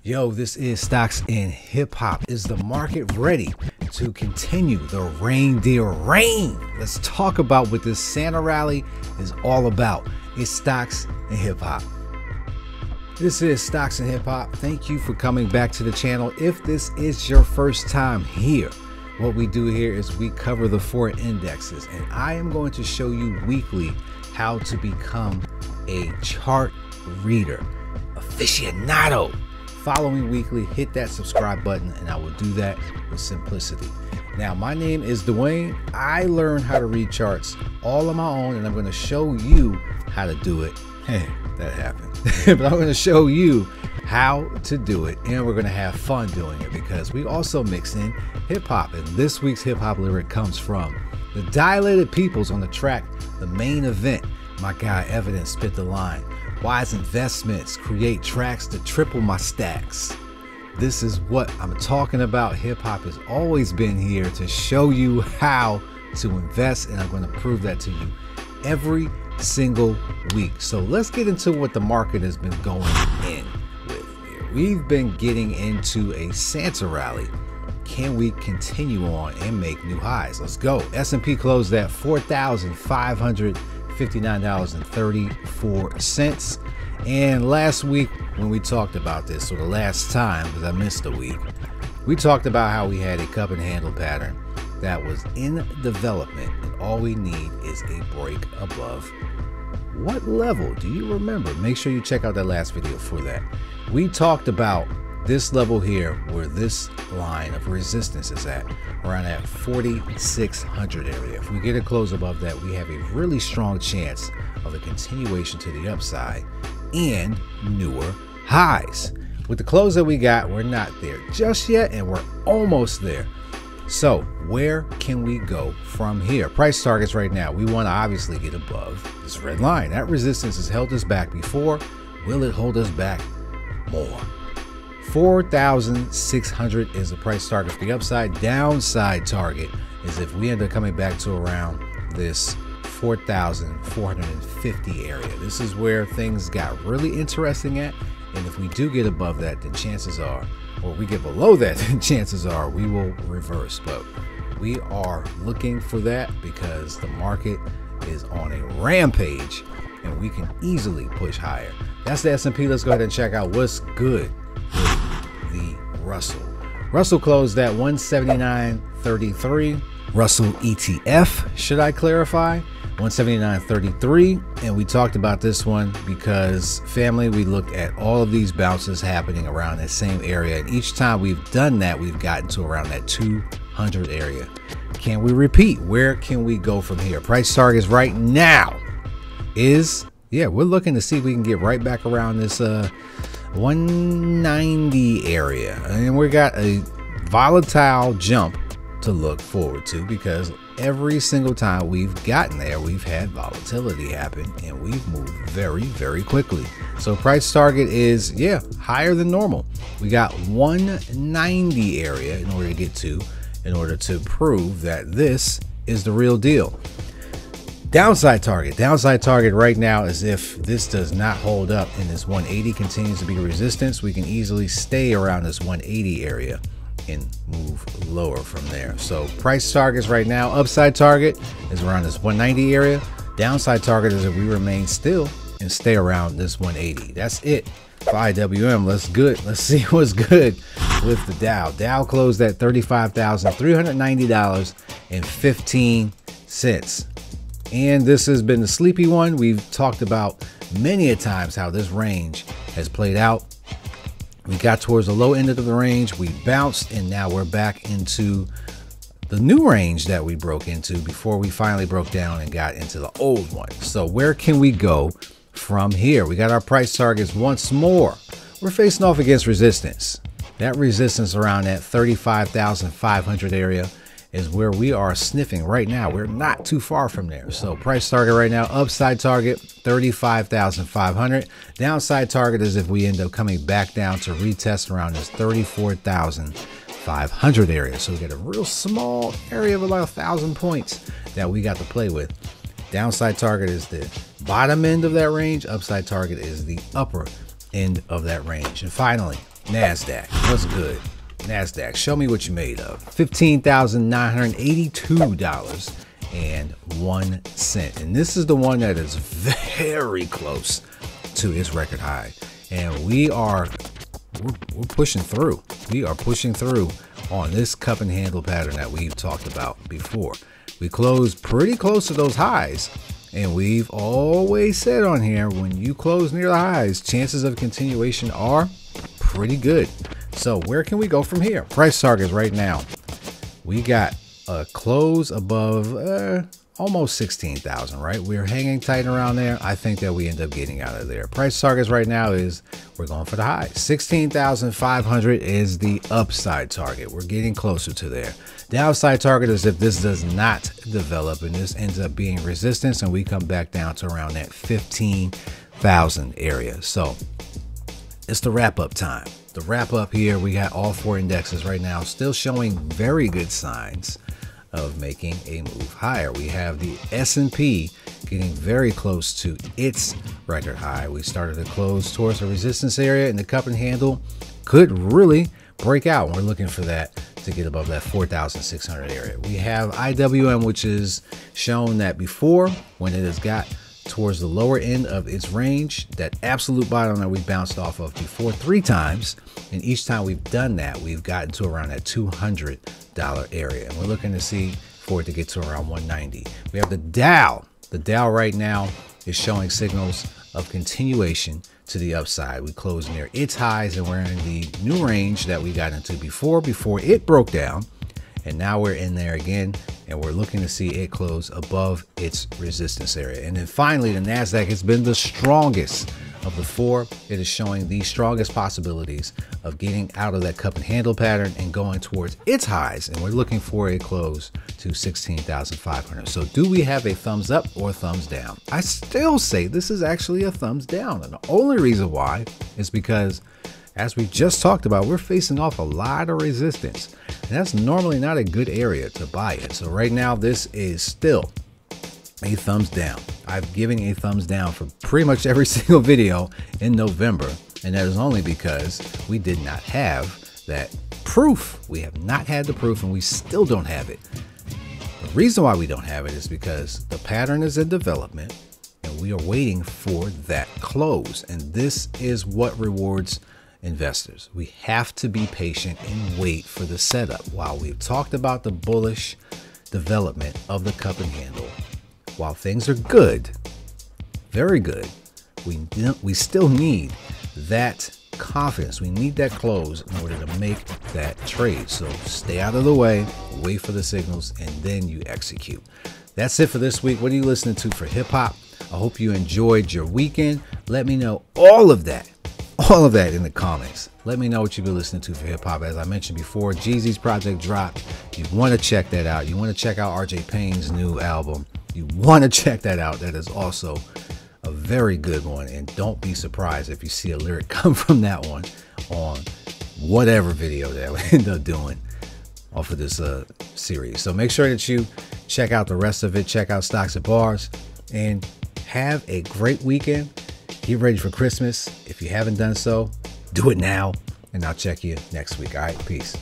Yo, this is Stocks and Hip Hop. Is the market ready to continue the reindeer rain? Let's talk about what this Santa rally is all about. It's Stocks and Hip Hop. This is Stocks and Hip Hop. Thank you for coming back to the channel. If this is your first time here, what we do here is we cover the 4 indexes, and I am going to show you weekly how to become a chart reader, aficionado. Following weekly, hit that subscribe button and I will do that with simplicity. Now, my name is Dwayne. I learned how to read charts all on my own, and I'm going to show you how to do it. Hey, that happened. But I'm going to show you how to do it, and we're going to have fun doing it because we also mix in hip hop. And this week's hip hop lyric comes from the Dilated Peoples on the track The Main Event. My guy Evidence spit the line. Wise investments create tracks to triple my stacks. This is what I'm talking about. Hip hop has always been here to show you how to invest, and I'm going to prove that to you every single week. So let's get into what the market has been going in with here. We've been getting into a Santa rally. Can we continue on and make new highs? Let's go. S&P closed at $4,559.34. And last week when we talked about this, or the last time, because I missed a week, we talked about how we had a cup and handle pattern that was in development, and all we need is a break above what level? Do you remember? Make sure you check out that last video for that. We talked about this level here, where this line of resistance is at, around that 4,600 area. If we get a close above that, we have a really strong chance of a continuation to the upside and newer highs. With the close that we got, we're not there just yet, and we're almost there. So where can we go from here? Price targets right now, we want to obviously get above this red line. That resistance has held us back before. Will it hold us back more? 4,600 is the price target for the upside. Downside target is if we end up coming back to around this 4,450 area. This is where things got really interesting at. And if we do get above that, then chances are, or we get below that, then chances are we will reverse. But we are looking for that because the market is on a rampage and we can easily push higher. That's the S&P. Let's go ahead and check out what's good with the Russell. Russell closed at 179.33. Russell ETF, should I clarify? 179.33. And we talked about this one because, family, we looked at all of these bounces happening around that same area, and each time we've done that, we've gotten to around that 200 area. Can we repeat? Where can we go from here? Price targets right now is, we're looking to see if we can get right back around this 190 area, and we got a volatile jump to look forward to because every single time we've gotten there, we've had volatility happen and we've moved very, very quickly. So price target is, higher than normal. We got 190 area in order to get to, in order to prove that this is the real deal. Downside target right now is if this does not hold up and this 180 continues to be resistance, we can easily stay around this 180 area and move lower from there. So price targets right now, upside target is around this 190 area. Downside target is if we remain still and stay around this 180. That's it for IWM. Let's see what's good with the Dow. Dow closed at $35,390.15. And this has been the sleepy one. We've talked about many a times how this range has played out. We got towards the low end of the range, we bounced, and now we're back into the new range that we broke into before we finally broke down and got into the old one. So where can we go from here? We got our price targets once more. We're facing off against resistance. That resistance around that 35,500 area is where we are sniffing right now. We're not too far from there. So price target right now, upside target 35,500. Downside target is if we end up coming back down to retest around this 34,500 area. So we got a real small area of about 1,000 points that we got to play with. Downside target is the bottom end of that range. Upside target is the upper end of that range. And finally, NASDAQ, what's good? NASDAQ, show me what you made of. $15,982.01. And this is the one that is very close to its record high. And we're pushing through. We are pushing through on this cup and handle pattern that we've talked about before. We closed pretty close to those highs. And we've always said on here, when you close near the highs, chances of continuation are pretty good. So where can we go from here? Price targets right now. We got a close above almost 16,000, right? We're hanging tight around there. I think that we end up getting out of there. Price targets right now is we're going for the high. 16,500 is the upside target. We're getting closer to there. Downside target is if this does not develop and this ends up being resistance and we come back down to around that 15,000 area. So it's the wrap up time. The wrap up here, we got all four indexes right now still showing very good signs of making a move higher. We have the S&P getting very close to its record high. We started to close towards the resistance area, and the cup and handle could really break out. We're looking for that to get above that 4,600 area. We have IWM, which is shown that before, when it has got towards the lower end of its range, that absolute bottom that we bounced off of before 3 times, and each time we've done that, we've gotten to around that $200 area, and we're looking to see for it to get to around 190. We have the Dow. The Dow right now is showing signals of continuation to the upside. We closed near its highs, and we're in the new range that we got into before it broke down, and now we're in there again, and we're looking to see it close above its resistance area. And then finally, the NASDAQ has been the strongest of the four. It is showing the strongest possibilities of getting out of that cup and handle pattern and going towards its highs. And we're looking for a close to 16,500. So do we have a thumbs up or thumbs down? I still say this is actually a thumbs down. And the only reason why is because, as we just talked about, we're facing off a lot of resistance. And that's normally not a good area to buy in. So right now, this is still a thumbs down. I've given a thumbs down for pretty much every single video in November. And that is only because we did not have that proof. We have not had the proof, and we still don't have it. The reason why we don't have it is because the pattern is in development and we are waiting for that close. And this is what rewards investors. We have to be patient and wait for the setup. While we've talked about the bullish development of the cup and handle, while things are good, very good, we still need that confidence. We need that close in order to make that trade. So stay out of the way, wait for the signals, and then you execute. That's it for this week. What are you listening to for hip hop? I hope you enjoyed your weekend. Let me know all of that in the comments. Let me know what you've been listening to for hip hop. As I mentioned before, Jeezy's project dropped. You want to check that out. You want to check out RJ Payne's new album. You want to check that out. That is also a very good one. And don't be surprised if you see a lyric come from that one on whatever video that we end up doing off of this series. So make sure that you check out the rest of it. Check out Stocks and Bars, and have a great weekend. Get ready for Christmas. If you haven't done so, do it now, and I'll check you next week. All right, peace.